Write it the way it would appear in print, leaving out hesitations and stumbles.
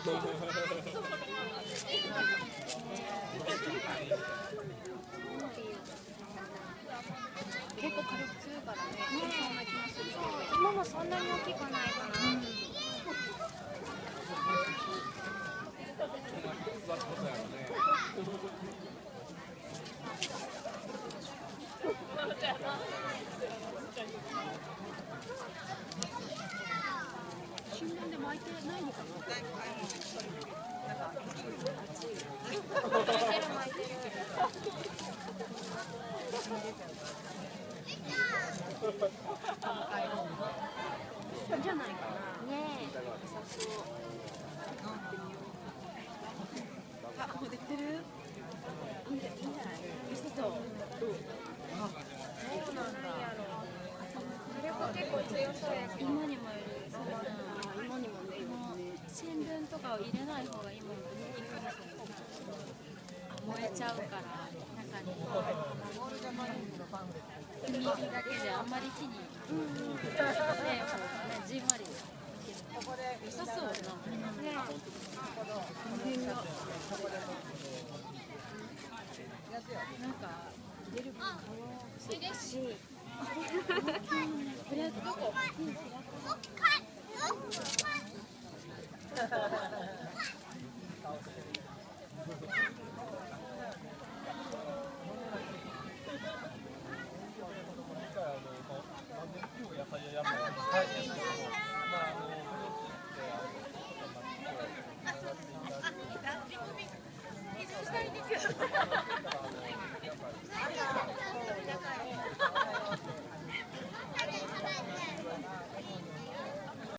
結構火力強いからね。そんな気もするけど。今もそんなに大きくないかな。新聞で巻いてないのかな。巻いてる巻いてる。じゃないかな。ねえ。あ、もう出てる。いいんじゃない。美味しそう。そうなんだ。火力結構強そうやけど。芋にもいる。そうだな。芋にもね。新聞とかを入れない方がいいもん。いいかもしれない。燃えちゃうから中に炭火だけであんまり火に、ね、